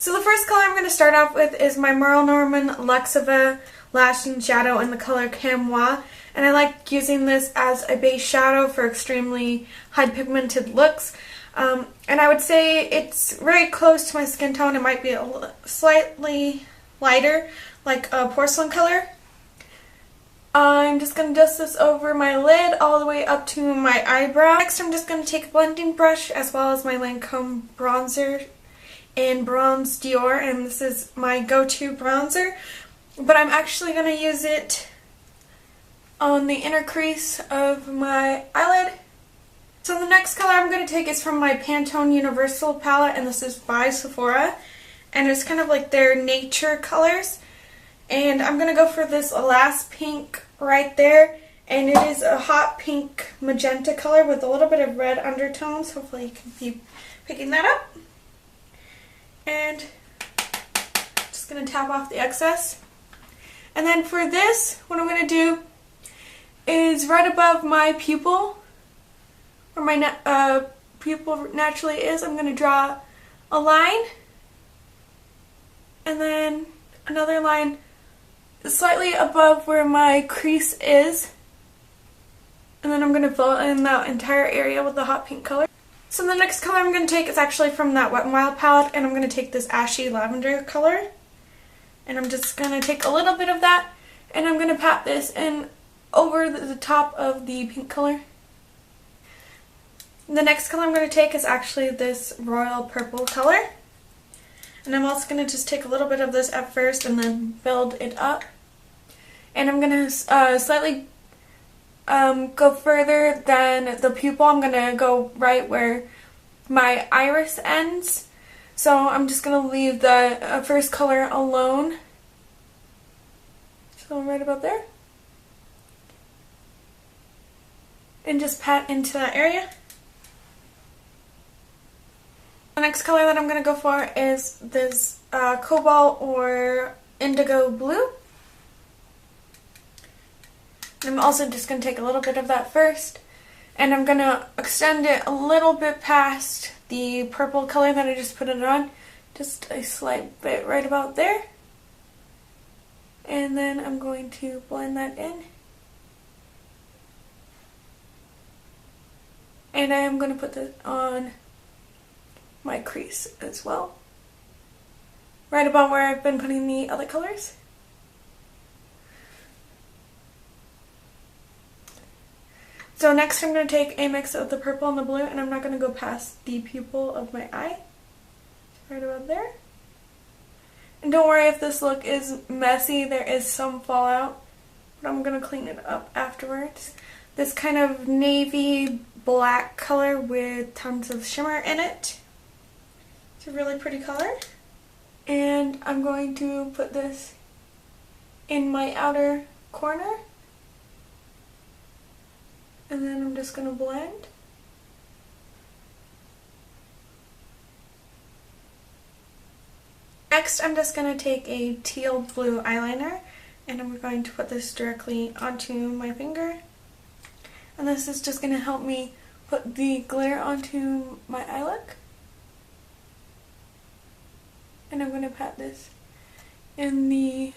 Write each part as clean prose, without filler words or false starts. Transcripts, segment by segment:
So the first color I'm going to start off with is my Merle Norman Luxiva Lash and Shadow in the color Camois. And I like using this as a base shadow for extremely high pigmented looks. And I would say it's very close to my skin tone. It might be slightly lighter, like a porcelain color. I'm just going to dust this over my lid all the way up to my eyebrow. Next I'm just going to take a blending brush as well as my Lancome bronzer in Bronze Dior, and this is my go-to bronzer, but I'm actually going to use it on the inner crease of my eyelid. So the next color I'm going to take is from my Pantone Universal palette, and this is by Sephora, and it's kind of like their nature colors. And I'm going to go for this last pink right there, and it is a hot pink magenta color with a little bit of red undertones. Hopefully you can be picking that up. And just going to tap off the excess. And then for this, what I'm going to do is right above my pupil, where my pupil naturally is, I'm going to draw a line, and then another line slightly above where my crease is, and then I'm going to fill in that entire area with the hot pink color. So the next color I'm going to take is actually from that Wet n Wild palette, and I'm going to take this ashy lavender color, and I'm just going to take a little bit of that, and I'm going to pat this in over the top of the pink color. The next color I'm going to take is actually this royal purple color, and I'm also going to just take a little bit of this at first and then build it up. And I'm going to slightly go further than the pupil. I'm going to go right where my iris ends. So I'm just going to leave the first color alone. So right about there. And just pat into that area. The next color that I'm going to go for is this cobalt or indigo blue. I'm also just going to take a little bit of that first, and I'm going to extend it a little bit past the purple color that I just put it on, just a slight bit right about there. And then I'm going to blend that in. And I am going to put this on my crease as well, right about where I've been putting the other colors. So next I'm going to take a mix of the purple and the blue, and I'm not going to go past the pupil of my eye, right about there. And don't worry if this look is messy, there is some fallout, but I'm going to clean it up afterwards. This kind of navy black color with tons of shimmer in it. It's a really pretty color. And I'm going to put this in my outer corner. And then I'm just going to blend. Next, I'm just going to take a teal blue eyeliner, and I'm going to put this directly onto my finger. And this is just going to help me put the glitter onto my eye look. And I'm going to pat this in the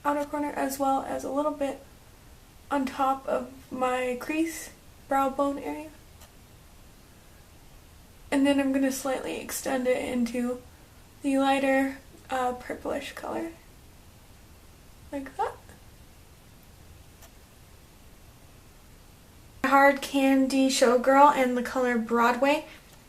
outer corner as well as a little bit on top of my crease, brow bone area. And then I'm going to slightly extend it into the lighter purplish color, like that. Hard Candy Showgirl in the color Broadway,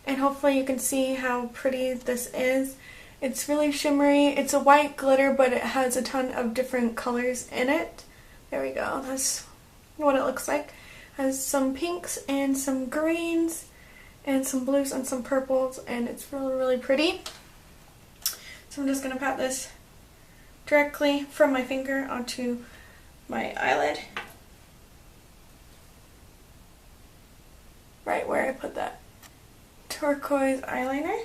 and hopefully you can see how pretty this is. It's really shimmery. It's a white glitter, but it has a ton of different colors in it. There we go. That's what it looks like. It has some pinks and some greens and some blues and some purples, and it's really, really pretty. So I'm just going to pat this directly from my finger onto my eyelid, right where I put that turquoise eyeliner.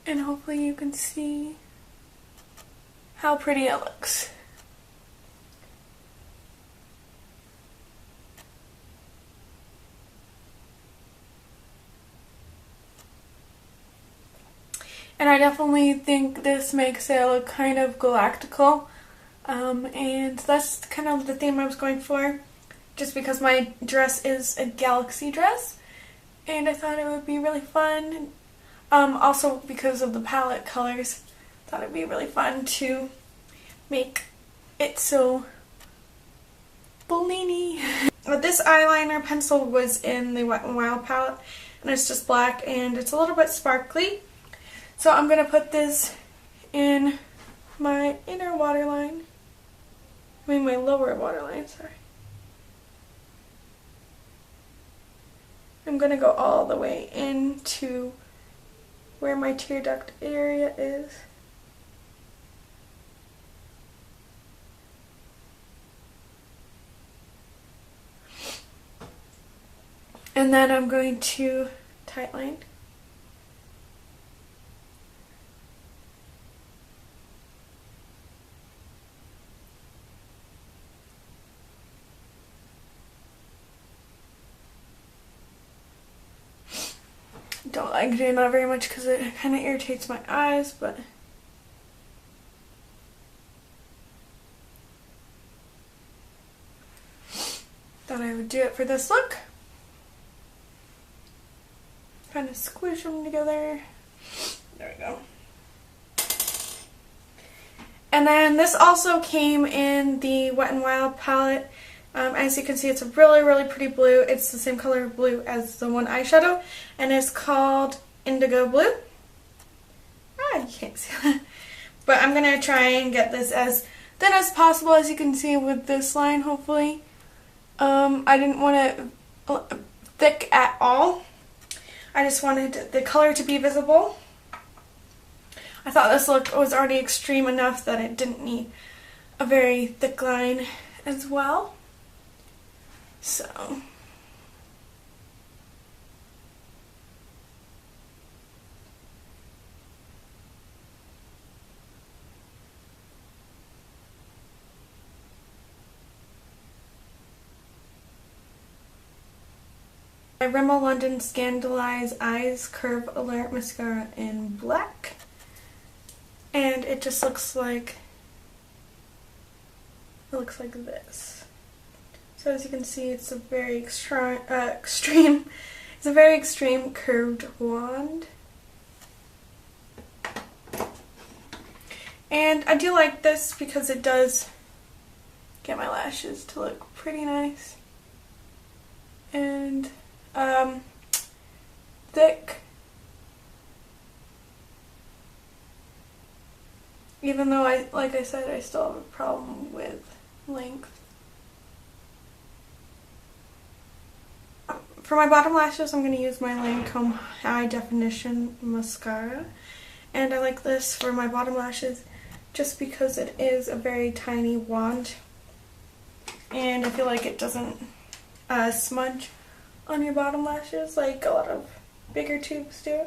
And hopefully you can see how pretty it looks. And I definitely think this makes it look kind of galactical. And that's kind of the theme I was going for, just because my dress is a galaxy dress. And I thought it would be really fun. Also because of the palette colors, I thought it would be really fun to make it so bling-y. But this eyeliner pencil was in the Wet n Wild palette, and it's just black and it's a little bit sparkly. So I'm going to put this in my inner waterline. I mean my lower waterline, sorry. I'm going to go all the way into where my tear duct area is. And then I'm going to tightline. Don't like doing that very much because it kind of irritates my eyes, but thought I would do it for this look. Kind of squish them together. There we go. And then this also came in the Wet n Wild palette. As you can see, it's a really, really pretty blue. It's the same color of blue as the one eyeshadow, and it's called Indigo Blue. You can't see that. But I'm going to try and get this as thin as possible, as you can see with this line, hopefully. I didn't want it thick at all. I just wanted the color to be visible. I thought this look was already extreme enough that it didn't need a very thick line as well. So my Rimmel London Scandaleyes Eyes Curve Alert Mascara in black. And it just looks like this. So as you can see, it's a very extreme it's a very extreme curved wand. And I do like this because it does get my lashes to look pretty nice. And thick. Even though like I said, I still have a problem with length. For my bottom lashes, I'm going to use my Lancome High Definition Mascara. And I like this for my bottom lashes just because it is a very tiny wand. And I feel like it doesn't smudge on your bottom lashes like a lot of bigger tubes do.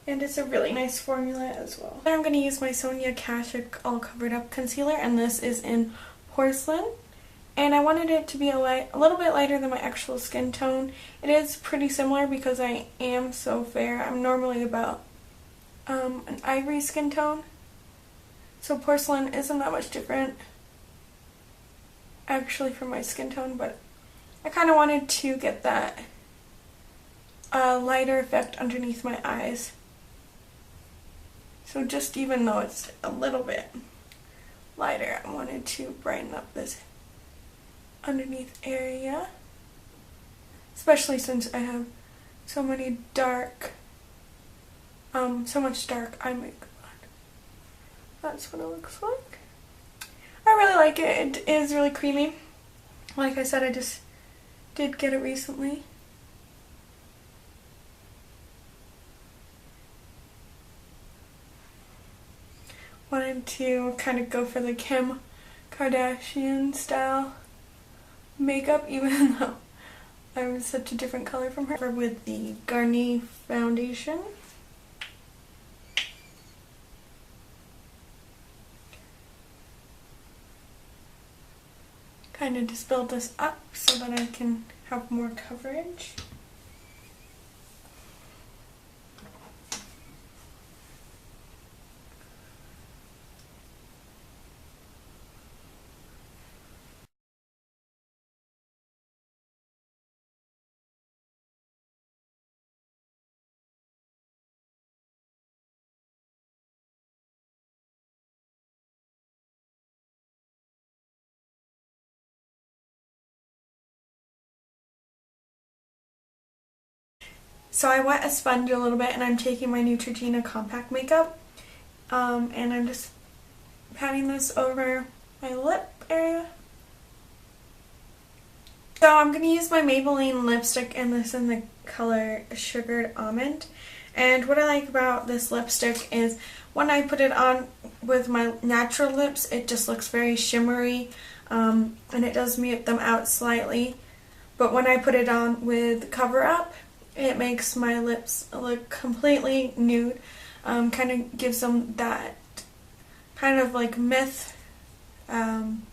And it's a really nice formula as well. Then I'm going to use my Sonia Kashuk All Covered Up Concealer, and this is in Porcelain. And I wanted it to be a little bit lighter than my actual skin tone. It is pretty similar because I am so fair. I'm normally about an ivory skin tone. So Porcelain isn't that much different actually from my skin tone, but I kind of wanted to get that lighter effect underneath my eyes. So just even though it's a little bit lighter, I wanted to brighten up this underneath area, especially since I have so much dark eye makeup on. That's what it looks like. I really like it. It is really creamy. Like I said, I just did get it recently. Wanted to kind of go for the Kim Kardashian style makeup, even though I was such a different color from her. With the Garnier foundation. Kind of just build this up so that I can have more coverage. So I wet a sponge a little bit, and I'm taking my Neutrogena compact makeup, and I'm just patting this over my lip area. So I'm going to use my Maybelline lipstick, and this in the color Sugared Almond. And what I like about this lipstick is when I put it on with my natural lips, it just looks very shimmery, and it does mute them out slightly. But when I put it on with Cover Up, it makes my lips look completely nude. Kind of gives them that kind of like myth MAC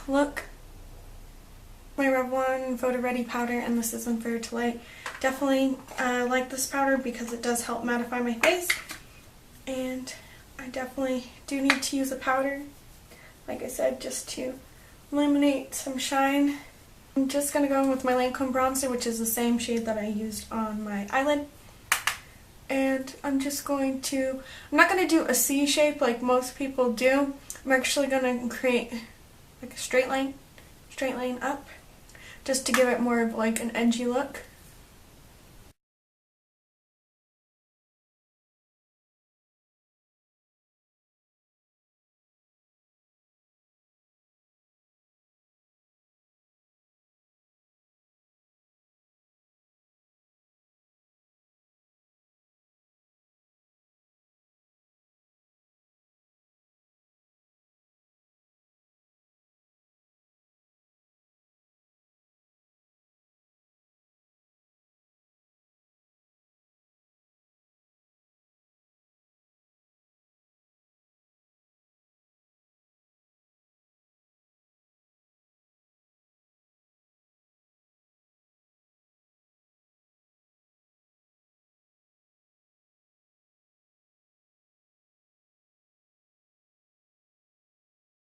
look. My Revlon Photoready powder, and this is in Fair to Light. Definitely like this powder because it does help mattify my face, and I definitely do need to use a powder, like I said, just to eliminate some shine. I'm just going to go in with my Lancome bronzer, which is the same shade that I used on my eyelid. And I'm just going to, I'm not going to do a C shape like most people do. I'm actually going to create like a straight line up, just to give it more of like an edgy look.